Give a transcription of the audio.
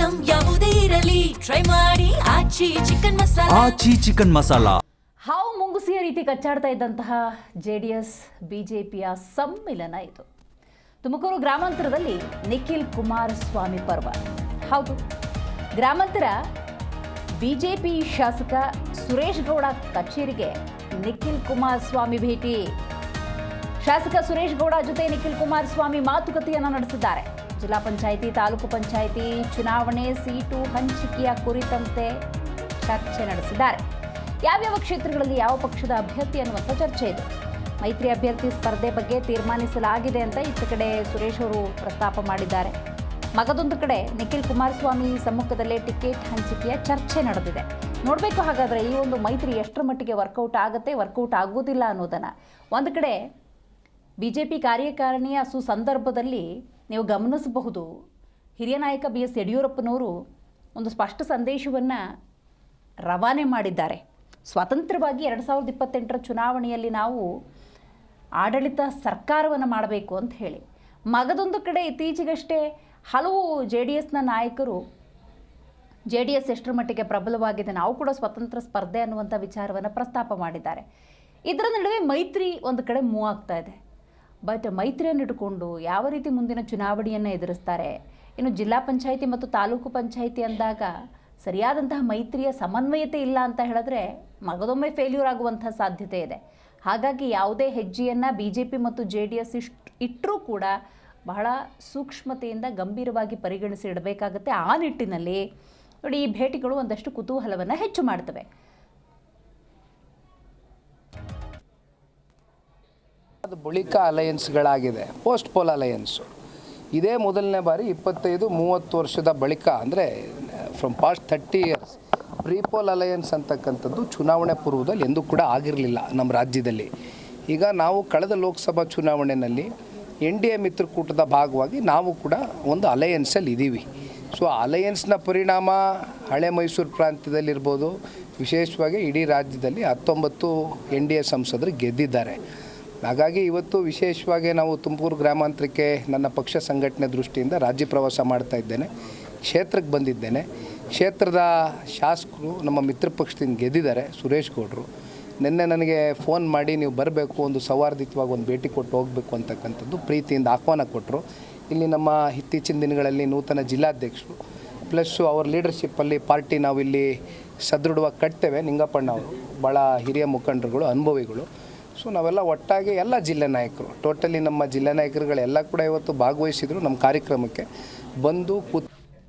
Item ಯಾವುದೇ ಇರಲಿ try ಮಾಡಿ ಆಚಿ ಚಿಕನ್ ಮಸಾಲಾ. ಹಾವು ಮುಂಗುಸಿಯ ರೀತಿ ಕಚ್ಚಾಡ್ತಾ ಇದ್ದಂತಹ JDS BJPಯ ಸಮ್ಮಿಲನ ಇದು. ತುಮಕೂರು ಗ್ರಾಮಾಂತರದಲ್ಲಿ ನಿಖಿಲ್ ಕುಮಾರಸ್ವಾಮಿ ಪರ್ವ. ಹೌದು, ಗ್ರಾಮಾಂತರ ಬಿಜೆಪಿ ಶಾಸಕ ಸುರೇಶ್ ಗೌಡ ಕಚೇರಿಗೆ ನಿಖಿಲ್ ಕುಮಾರಸ್ವಾಮಿ ಭೇಟಿ. ಶಾಸಕ ಸುರೇಶ್ ಗೌಡ ಜೊತೆ ನಿಖಿಲ್ ಕುಮಾರಸ್ವಾಮಿ ಮಾತುಕತೆಯನ್ನು ನಡೆಸಿದ್ದಾರೆ. ಜಿಲ್ಲಾ ಪಂಚಾಯಿತಿ, ತಾಲೂಕು ಪಂಚಾಯಿತಿ ಚುನಾವಣೆ ಸೀಟು ಹಂಚಿಕೆಯ ಕುರಿತಂತೆ ಚರ್ಚೆ ನಡೆಸಿದ್ದಾರೆ. ಯಾವ್ಯಾವ ಕ್ಷೇತ್ರಗಳಲ್ಲಿ ಯಾವ ಪಕ್ಷದ ಅಭ್ಯರ್ಥಿ ಅನ್ನುವಂಥ ಚರ್ಚೆ ಇದೆ. ಮೈತ್ರಿ ಅಭ್ಯರ್ಥಿ ಸ್ಪರ್ಧೆ ಬಗ್ಗೆ ತೀರ್ಮಾನಿಸಲಾಗಿದೆ ಅಂತ ಇತ್ತ ಕಡೆ ಸುರೇಶ್ ಅವರು ಪ್ರಸ್ತಾಪ ಮಾಡಿದ್ದಾರೆ. ಮಗದೊಂದು ಕಡೆ ನಿಖಿಲ್ ಕುಮಾರಸ್ವಾಮಿ ಸಮ್ಮುಖದಲ್ಲೇ ಟಿಕೆಟ್ ಹಂಚಿಕೆಯ ಚರ್ಚೆ ನಡೆದಿದೆ. ನೋಡಬೇಕು ಹಾಗಾದರೆ ಈ ಒಂದು ಮೈತ್ರಿ ಎಷ್ಟರ ಮಟ್ಟಿಗೆ ವರ್ಕೌಟ್ ಆಗುತ್ತೆ, ವರ್ಕೌಟ್ ಆಗೋದಿಲ್ಲ ಅನ್ನೋದನ್ನು. ಒಂದು ಕಡೆ BJP ಕಾರ್ಯಕಾರಿಣಿಯ ಸುಸಂದರ್ಭದಲ್ಲಿ ನೀವು ಗಮನಿಸಬಹುದು, ಹಿರಿಯ ನಾಯಕ BS ಯಡಿಯೂರಪ್ಪನವರು ಒಂದು ಸ್ಪಷ್ಟ ಸಂದೇಶವನ್ನು ರವಾನೆ ಮಾಡಿದ್ದಾರೆ. ಸ್ವತಂತ್ರವಾಗಿ 2028ರ ಚುನಾವಣೆಯಲ್ಲಿ ನಾವು ಆಡಳಿತ ಸರ್ಕಾರವನ್ನು ಮಾಡಬೇಕು ಅಂತ ಹೇಳಿ. ಮಗದೊಂದು ಕಡೆ ಇತ್ತೀಚೆಗಷ್ಟೇ ಹಲವು JDSನ ನಾಯಕರು JDS ಎಷ್ಟರ ಮಟ್ಟಿಗೆ ಪ್ರಬಲವಾಗಿದೆ, ನಾವು ಕೂಡ ಸ್ವತಂತ್ರ ಸ್ಪರ್ಧೆ ಅನ್ನುವಂಥ ವಿಚಾರವನ್ನು ಪ್ರಸ್ತಾಪ ಮಾಡಿದ್ದಾರೆ. ಇದರ ನಡುವೆ ಮೈತ್ರಿ ಒಂದು ಕಡೆ ಮೂವ್ ಆಗ್ತಾ ಇದೆ. ಬಟ್ ಮೈತ್ರಿಯನ್ನು ಇಟ್ಟುಕೊಂಡು ಯಾವ ರೀತಿ ಮುಂದಿನ ಚುನಾವಣೆಯನ್ನು ಎದುರಿಸ್ತಾರೆ, ಇನ್ನು ಜಿಲ್ಲಾ ಪಂಚಾಯಿತಿ ಮತ್ತು ತಾಲೂಕು ಪಂಚಾಯಿತಿ ಅಂದಾಗ ಸರಿಯಾದಂತಹ ಮೈತ್ರಿಯ ಸಮನ್ವಯತೆ ಇಲ್ಲ ಅಂತ ಹೇಳಿದ್ರೆ ಮಗದೊಮ್ಮೆ ಫೇಲ್ಯೂರ್ ಆಗುವಂಥ ಸಾಧ್ಯತೆ ಇದೆ. ಹಾಗಾಗಿ ಯಾವುದೇ ಹೆಜ್ಜೆಯನ್ನು BJP ಮತ್ತು JDS ಇಟ್ಟರೂ ಕೂಡ ಬಹಳ ಸೂಕ್ಷ್ಮತೆಯಿಂದ ಗಂಭೀರವಾಗಿ ಪರಿಗಣಿಸಿ ಇಡಬೇಕಾಗುತ್ತೆ. ಆ ನಿಟ್ಟಿನಲ್ಲಿ ನೋಡಿ, ಈ ಭೇಟಿಗಳು ಒಂದಷ್ಟು ಕುತೂಹಲವನ್ನು ಹೆಚ್ಚು ಮಾಡ್ತವೆ. ಅದು ಬಳಿಕ ಅಲಯನ್ಸ್ಗಳಾಗಿದೆ, ಪೋಸ್ಟ್ ಪೋಲ್ ಅಲಯನ್ಸು. ಇದೇ ಮೊದಲನೇ ಬಾರಿ 25-30 ವರ್ಷದ ಬಳಿಕ, ಅಂದರೆ from past 30 years pre-poll alliance ಅಂತಕ್ಕಂಥದ್ದು ಚುನಾವಣೆ ಪೂರ್ವದಲ್ಲಿ ಎಂದೂ ಕೂಡ ಆಗಿರಲಿಲ್ಲ ನಮ್ಮ ರಾಜ್ಯದಲ್ಲಿ. ಈಗ ನಾವು ಕಳೆದ ಲೋಕಸಭಾ ಚುನಾವಣೆಯಲ್ಲಿ NDA ಮಿತ್ರಕೂಟದ ಭಾಗವಾಗಿ ನಾವು ಕೂಡ ಒಂದು ಅಲಯನ್ಸಲ್ಲಿ ಇದ್ದೀವಿ. ಸೊ ಅಲಯನ್ಸ್ನ ಪರಿಣಾಮ ಹಳೆ ಮೈಸೂರು ಪ್ರಾಂತ್ಯದಲ್ಲಿರ್ಬೋದು, ವಿಶೇಷವಾಗಿ ಇಡೀ ರಾಜ್ಯದಲ್ಲಿ 19 NDA ಸಂಸದರು ಗೆದ್ದಿದ್ದಾರೆ. ಹಾಗಾಗಿ ಇವತ್ತು ವಿಶೇಷವಾಗಿ ನಾವು ತುಮಕೂರು ಗ್ರಾಮಾಂತರಕ್ಕೆ ನನ್ನ ಪಕ್ಷ ಸಂಘಟನೆ ದೃಷ್ಟಿಯಿಂದ ರಾಜ್ಯ ಪ್ರವಾಸ ಮಾಡ್ತಾ ಇದ್ದೇನೆ. ಕ್ಷೇತ್ರಕ್ಕೆ ಬಂದಿದ್ದೇನೆ. ಕ್ಷೇತ್ರದ ಶಾಸಕರು ನಮ್ಮ ಮಿತ್ರ ಪಕ್ಷದಿಂದ ಗೆದ್ದಿದ್ದಾರೆ, ಸುರೇಶ್ ಗೌಡರು. ನಿನ್ನೆ ನನಗೆ ಫೋನ್ ಮಾಡಿ ನೀವು ಬರಬೇಕು, ಒಂದು ಸೌಹಾರ್ದಿತವಾಗಿ ಒಂದು ಭೇಟಿ ಕೊಟ್ಟು ಹೋಗಬೇಕು ಅಂತಕ್ಕಂಥದ್ದು ಪ್ರೀತಿಯಿಂದ ಆಹ್ವಾನ ಕೊಟ್ಟರು. ಇಲ್ಲಿ ನಮ್ಮ ಇತ್ತೀಚಿನ ದಿನಗಳಲ್ಲಿ ನೂತನ ಜಿಲ್ಲಾಧ್ಯಕ್ಷರು ಪ್ಲಸ್ ಅವರ ಲೀಡರ್ಶಿಪ್ಪಲ್ಲಿ ಪಾರ್ಟಿ ನಾವಿಲ್ಲಿ ಸದೃಢವಾಗಿ ಕಟ್ತೇವೆ. ನಿಂಗಪ್ಪಣ್ಣ ಅವರು ಭಾಳ ಹಿರಿಯ ಮುಖಂಡರುಗಳು, ಅನುಭವಿಗಳು. ಸೊ ನಾವೆಲ್ಲ ಒಟ್ಟಾಗಿ ಎಲ್ಲ ಜಿಲ್ಲಾ ನಾಯಕರು, ಟೋಟಲಿ ನಮ್ಮ ಜಿಲ್ಲಾ ನಾಯಕರುಗಳೆಲ್ಲ ಕೂಡ ಇವತ್ತು ಭಾಗವಹಿಸಿದರು. ನಮ್ಮ ಕಾರ್ಯಕ್ರಮಕ್ಕೆ ಬಂದು ಕೂತು